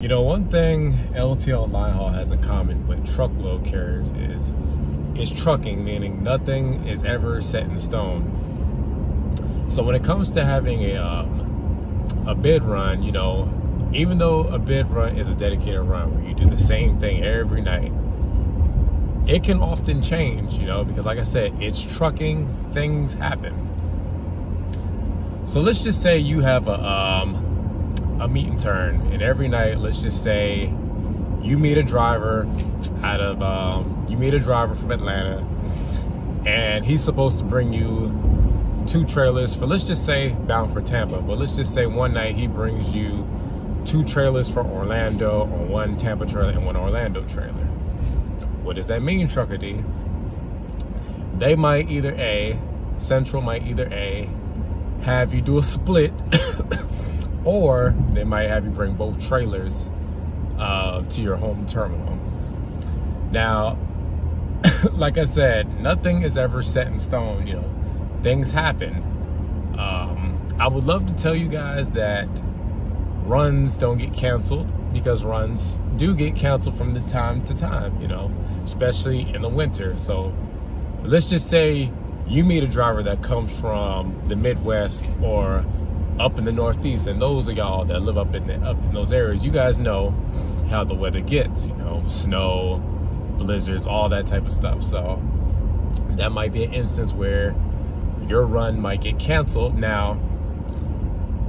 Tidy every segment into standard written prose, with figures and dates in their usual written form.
You know, one thing LTL and Linehaul has in common with truckload carriers is trucking, meaning nothing is ever set in stone. So when it comes to having a bid run, you know, even though a bid run is a dedicated run where you do the same thing every night, it can often change, you know, because like I said, it's trucking, things happen. So let's just say you have a meet and turn, and every night, let's just say you meet a driver from Atlanta, and he's supposed to bring you 2 trailers for, let's just say, bound for Tampa. But let's just say one night he brings you 2 trailers for Orlando, or 1 Tampa trailer and 1 Orlando trailer. What does that mean, Trucker D? They might Central might either have you do a split or they might have you bring both trailers to your home terminal. Now, like I said, nothing is ever set in stone, you know, things happen. I would love to tell you guys that runs don't get canceled, because runs do get canceled from the time to time, you know, especially in the winter. So let's just say you meet a driver that comes from the Midwest or up in the Northeast, and those of y'all that live up in those areas, you guys know how the weather gets, you know, snow, blizzards, all that type of stuff. So that might be an instance where your run might get canceled. Now,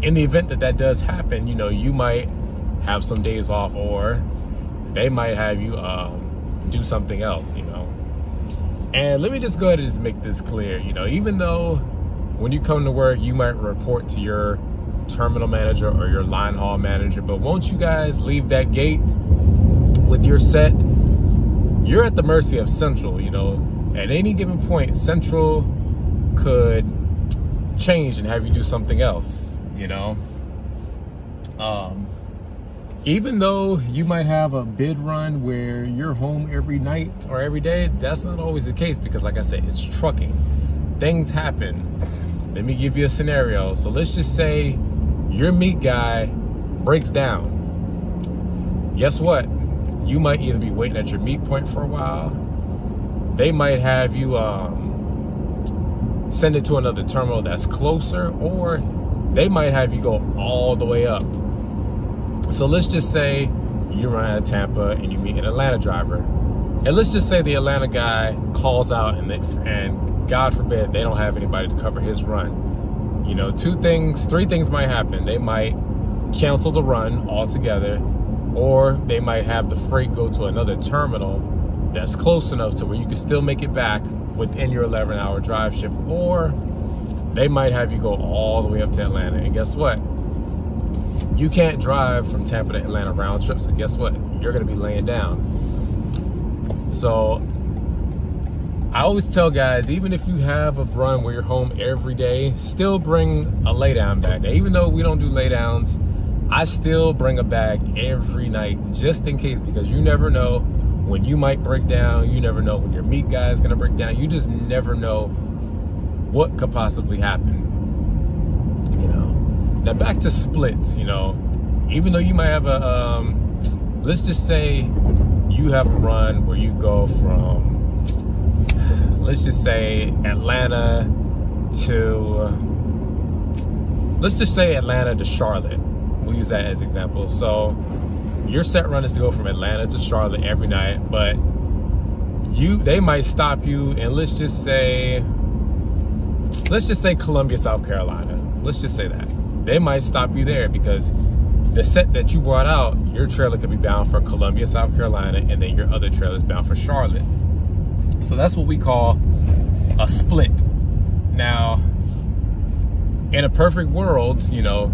in the event that that does happen, you know, you might have some days off, or they might have you do something else, you know. And let me just go ahead and just make this clear, you know, even though when you come to work, you might report to your terminal manager or your line haul manager, but once you guys leave that gate with your set, you're at the mercy of Central, you know. At any given point, Central could change and have you do something else, you know. Even though you might have a bid run where you're home every night or every day, that's not always the case, because like I said, it's trucking. Things happen. Let me give you a scenario. So let's just say your meat guy breaks down. Guess what? You might either be waiting at your meat point for a while. They might have you send it to another terminal that's closer, or they might have you go all the way up. So let's just say you run out of Tampa and you meet an Atlanta driver. And let's just say the Atlanta guy calls out and God forbid they don't have anybody to cover his run. You know, 3 things might happen. They might cancel the run altogether, or they might have the freight go to another terminal that's close enough to where you can still make it back within your 11-hour drive shift, or they might have you go all the way up to Atlanta. And guess what? You can't drive from Tampa to Atlanta round trip, so guess what? You're gonna be laying down. So I always tell guys, even if you have a run where you're home every day, still bring a laydown bag. Now, even though we don't do laydowns, I still bring a bag every night just in case, because you never know when you might break down. You never know when your meat guy is gonna break down. You just never know what could possibly happen, you know. Now back to splits, you know, even though you might have a, let's just say you have a run where you go from, let's just say Atlanta to Charlotte. We'll use that as example. So your set run is to go from Atlanta to Charlotte every night, but they might stop you, and let's just say Columbia, South Carolina. Let's just say that. They might stop you there because the set that you brought out, your trailer could be bound for Columbia, South Carolina, and then your other trailer is bound for Charlotte. So that's what we call a split. Now, in a perfect world, you know,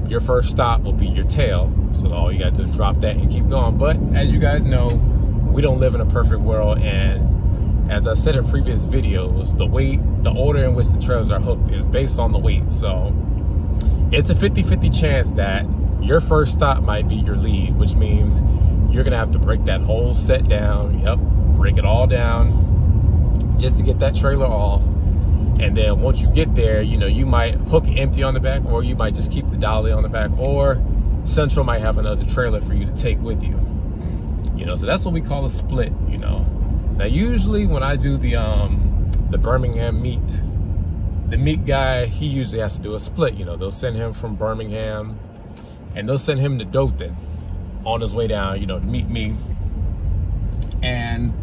your first stop will be your tail. So all you got to do is drop that and keep going. But as you guys know, we don't live in a perfect world. And as I've said in previous videos, the order in which the trailers are hooked is based on the weight. So it's a 50-50 chance that your first stop might be your lead, which means you're gonna have to break that whole set down. Yep, break it all down just to get that trailer off. And then once you get there, you know, you might hook empty on the back, or you might just keep the dolly on the back, or Central might have another trailer for you to take with you. You know, so that's what we call a split, you know. Now, usually when I do the Birmingham meet, the meat guy, he usually has to do a split. You know, they'll send him from Birmingham and they'll send him to Dothan on his way down, you know, to meet me. And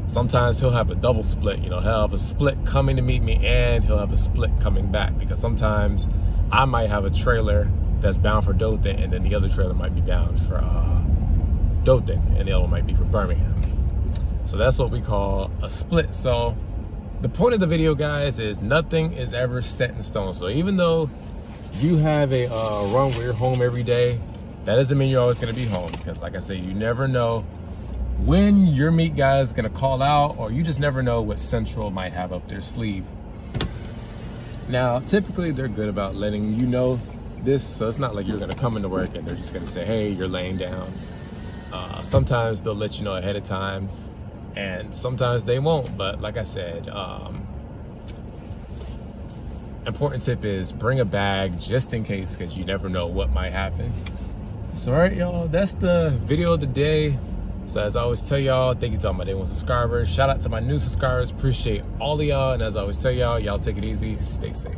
sometimes he'll have a double split, you know, he'll have a split coming to meet me and he'll have a split coming back, because sometimes I might have a trailer that's bound for Dothan and then the other trailer might be bound for Dothan and the other one might be for Birmingham. So that's what we call a split. So the point of the video, guys, is nothing is ever set in stone. So even though you have a run where you're home every day, that doesn't mean you're always going to be home, because like I say, you never know when your meat guy is going to call out, or you just never know what Central might have up their sleeve. Now, typically they're good about letting you know this, so it's not like you're going to come into work and they're just going to say, hey, you're laying down. Sometimes they'll let you know ahead of time, and sometimes they won't. But like I said, important tip is bring a bag just in case, because you never know what might happen. So all right, y'all, that's the video of the day. So as I always tell y'all, thank you to all my day one subscribers. Shout out to my new subscribers. Appreciate all of y'all. And as I always tell y'all, y'all take it easy, stay safe.